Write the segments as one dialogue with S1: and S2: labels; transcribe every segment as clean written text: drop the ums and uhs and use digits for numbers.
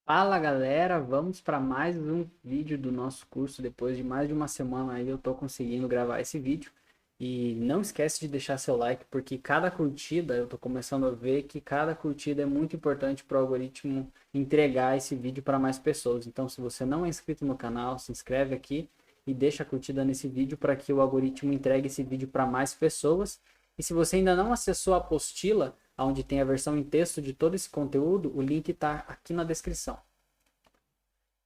S1: Fala galera, vamos para mais um vídeo do nosso curso. Depois de mais de uma semana aí eu tô conseguindo gravar esse vídeo. E não esquece de deixar seu like, porque cada curtida, eu tô começando a ver que cada curtida é muito importante para o algoritmo entregar esse vídeo para mais pessoas. Então, se você não é inscrito no canal, se inscreve aqui e deixa a curtida nesse vídeo para que o algoritmo entregue esse vídeo para mais pessoas. E se você ainda não acessou a apostila, onde tem a versão em texto de todo esse conteúdo, o link está aqui na descrição.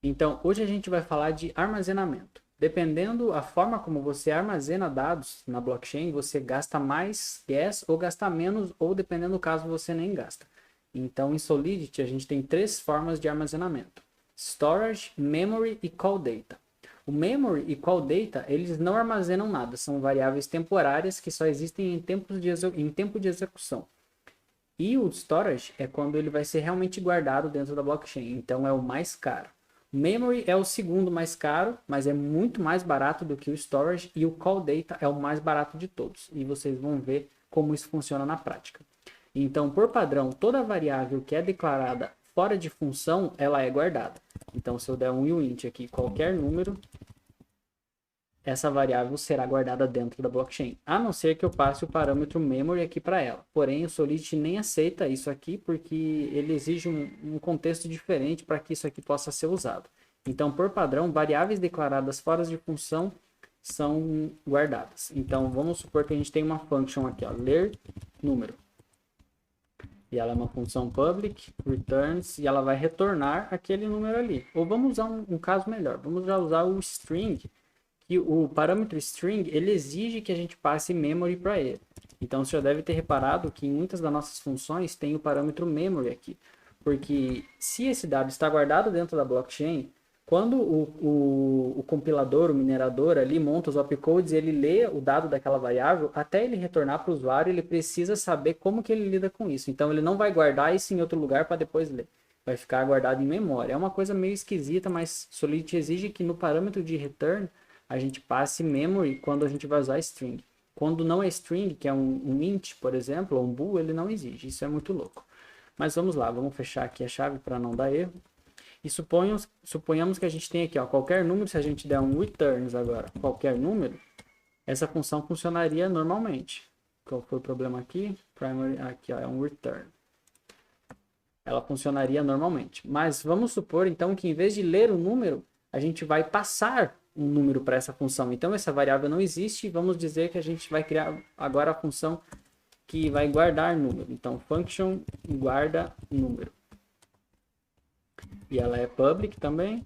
S1: Então, hoje a gente vai falar de armazenamento. Dependendo a forma como você armazena dados na blockchain, você gasta mais gas ou gasta menos, ou dependendo do caso, você nem gasta. Então, em Solidity, a gente tem três formas de armazenamento: Storage, Memory e Call Data. O Memory e Call Data, eles não armazenam nada, são variáveis temporárias que só existem em tempo de execução. E o storage é quando ele vai ser realmente guardado dentro da blockchain, então é o mais caro. O memory é o segundo mais caro, mas é muito mais barato do que o storage, e o call data é o mais barato de todos. E vocês vão ver como isso funciona na prática. Então, por padrão, toda variável que é declarada fora de função, ela é guardada. Então, se eu der um uint aqui, qualquer número, essa variável será guardada dentro da blockchain, a não ser que eu passe o parâmetro memory aqui para ela. Porém, o Solidity nem aceita isso aqui, porque ele exige um contexto diferente para que isso aqui possa ser usado. Então, por padrão, variáveis declaradas fora de função são guardadas. Então, vamos supor que a gente tem uma function aqui, ó, ler número. E ela é uma função public, returns, e ela vai retornar aquele número ali. Ou vamos usar um caso melhor, vamos já usar o string, que o parâmetro string, ele exige que a gente passe memory para ele. Então, você já deve ter reparado que em muitas das nossas funções tem o parâmetro memory aqui. Porque se esse dado está guardado dentro da blockchain, quando o compilador, o minerador ali monta os opcodes, ele lê o dado daquela variável, até ele retornar para o usuário, ele precisa saber como que ele lida com isso. Então, ele não vai guardar isso em outro lugar para depois ler. Vai ficar guardado em memória. É uma coisa meio esquisita, mas Solidity exige que no parâmetro de return a gente passe memory quando a gente vai usar string. Quando não é string, que é um int, por exemplo, ou um bool, ele não exige. Isso é muito louco. Mas vamos lá, vamos fechar aqui a chave para não dar erro. E suponhamos que a gente tem aqui, ó, qualquer número. Se a gente der um returns agora, qualquer número, essa função funcionaria normalmente. Qual foi o problema aqui? Primary, aqui ó, é um return. Ela funcionaria normalmente. Mas vamos supor então que em vez de ler o número, a gente vai passar um número para essa função. Então essa variável não existe e vamos dizer que a gente vai criar agora a função que vai guardar número. Então function guarda número. E ela é public também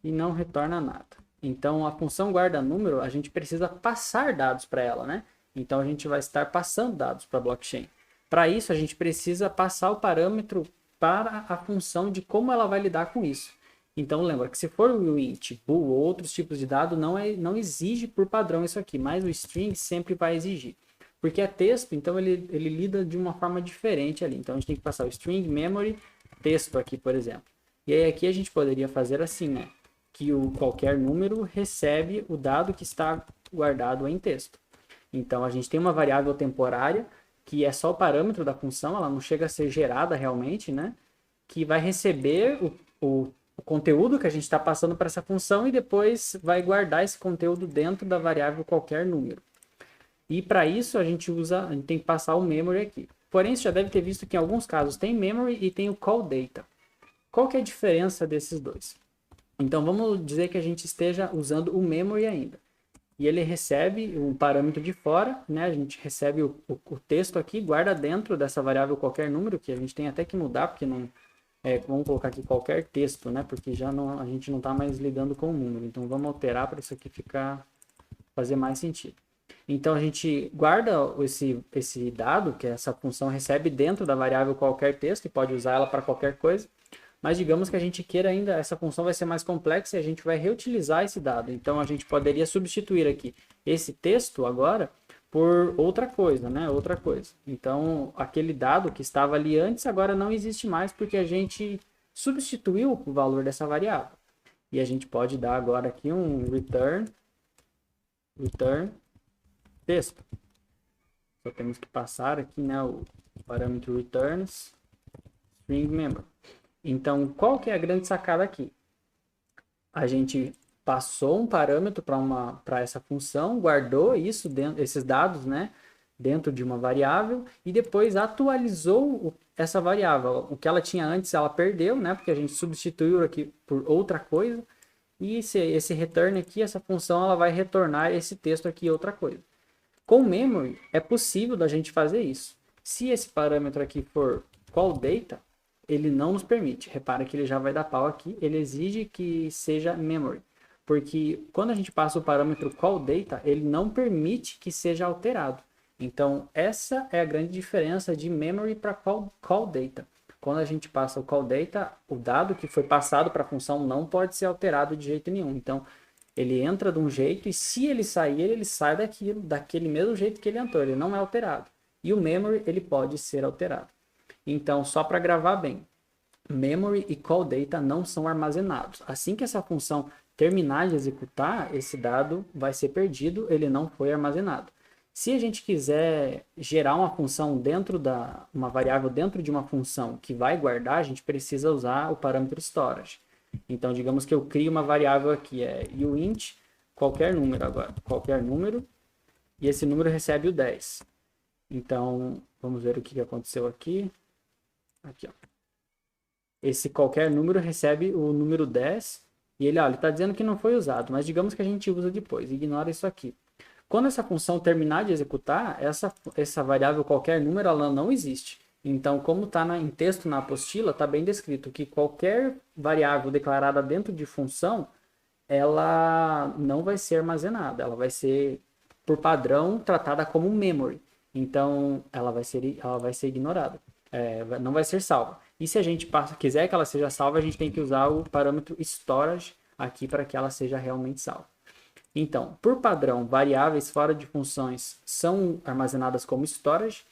S1: e não retorna nada. Então a função guarda número, a gente precisa passar dados para ela, né? Então a gente vai estar passando dados para a blockchain. Para isso a gente precisa passar o parâmetro para a função de como ela vai lidar com isso. Então lembra que se for o int, bool ou outros tipos de dado, não exige por padrão isso aqui, mas o string sempre vai exigir. Porque é texto, então ele lida de uma forma diferente ali. Então a gente tem que passar o string memory texto aqui, por exemplo. E aí aqui a gente poderia fazer assim, né? Que o qualquer número recebe o dado que está guardado em texto. Então a gente tem uma variável temporária que é só o parâmetro da função, ela não chega a ser gerada realmente, né? Que vai receber o conteúdo que a gente está passando para essa função e depois vai guardar esse conteúdo dentro da variável qualquer número. E para isso a gente tem que passar o memory aqui. Porém, você já deve ter visto que em alguns casos tem memory e tem o call data. Qual que é a diferença desses dois? Então vamos dizer que a gente esteja usando o memory ainda. E ele recebe um parâmetro de fora, né? A gente recebe o texto aqui, guarda dentro dessa variável qualquer número, que a gente tem até que mudar, porque não. Vamos colocar aqui qualquer texto, né? Porque já não, a gente não está mais lidando com o número. Então vamos alterar para isso aqui fazer mais sentido. Então a gente guarda esse dado que essa função recebe dentro da variável qualquer texto e pode usar ela para qualquer coisa. Mas digamos que a gente queira ainda, essa função vai ser mais complexa e a gente vai reutilizar esse dado. Então a gente poderia substituir aqui esse texto agora por outra coisa, né? Outra coisa. Então aquele dado que estava ali antes agora não existe mais porque a gente substituiu o valor dessa variável. E a gente pode dar agora aqui um return texto. Só temos que passar aqui, né, o parâmetro returns string member. Então, qual que é a grande sacada aqui? A gente passou um parâmetro para essa função, guardou isso dentro, esses dados, né, dentro de uma variável e depois atualizou essa variável. O que ela tinha antes, ela perdeu, né, porque a gente substituiu aqui por outra coisa. E esse return aqui, essa função, ela vai retornar esse texto aqui outra coisa. Com memory, é possível da gente fazer isso. Se esse parâmetro aqui for call data, ele não nos permite. Repara que ele já vai dar pau aqui, ele exige que seja memory. Porque quando a gente passa o parâmetro call data, ele não permite que seja alterado. Então, essa é a grande diferença de memory para call data. Quando a gente passa o call data, o dado que foi passado para a função não pode ser alterado de jeito nenhum. Então, ele entra de um jeito e se ele sair, ele sai daquele mesmo jeito que ele entrou, ele não é alterado. E o memory, ele pode ser alterado. Então, só para gravar bem, memory e call data não são armazenados. Assim que essa função terminar de executar, esse dado vai ser perdido, ele não foi armazenado. Se a gente quiser gerar uma função uma variável dentro de uma função que vai guardar, a gente precisa usar o parâmetro storage. Então, digamos que eu crio uma variável aqui, uint, qualquer número agora, qualquer número, e esse número recebe o 10. Então, vamos ver o que aconteceu aqui. Aqui, ó. Esse qualquer número recebe o número 10, e ele está dizendo que não foi usado, mas digamos que a gente usa depois, ignora isso aqui. Quando essa função terminar de executar, essa variável qualquer número, ela não existe. Então, como está em texto na apostila, está bem descrito que qualquer variável declarada dentro de função, ela não vai ser armazenada, ela vai ser, por padrão, tratada como memory. Então, ela vai ser ignorada, não vai ser salva. E se a gente quiser que ela seja salva, a gente tem que usar o parâmetro storage aqui para que ela seja realmente salva. Então, por padrão, variáveis fora de funções são armazenadas como storage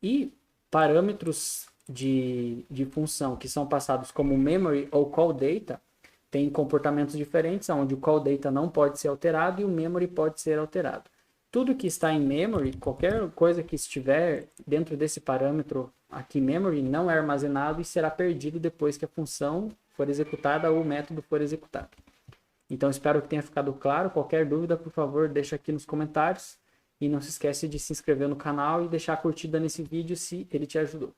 S1: e parâmetros de função que são passados como memory ou call data têm comportamentos diferentes, onde o call data não pode ser alterado e o memory pode ser alterado. Tudo que está em memory, qualquer coisa que estiver dentro desse parâmetro aqui memory, não é armazenado e será perdido depois que a função for executada ou o método for executado. Então, espero que tenha ficado claro. Qualquer dúvida, por favor, deixa aqui nos comentários. E não se esquece de se inscrever no canal e deixar a curtida nesse vídeo se ele te ajudou.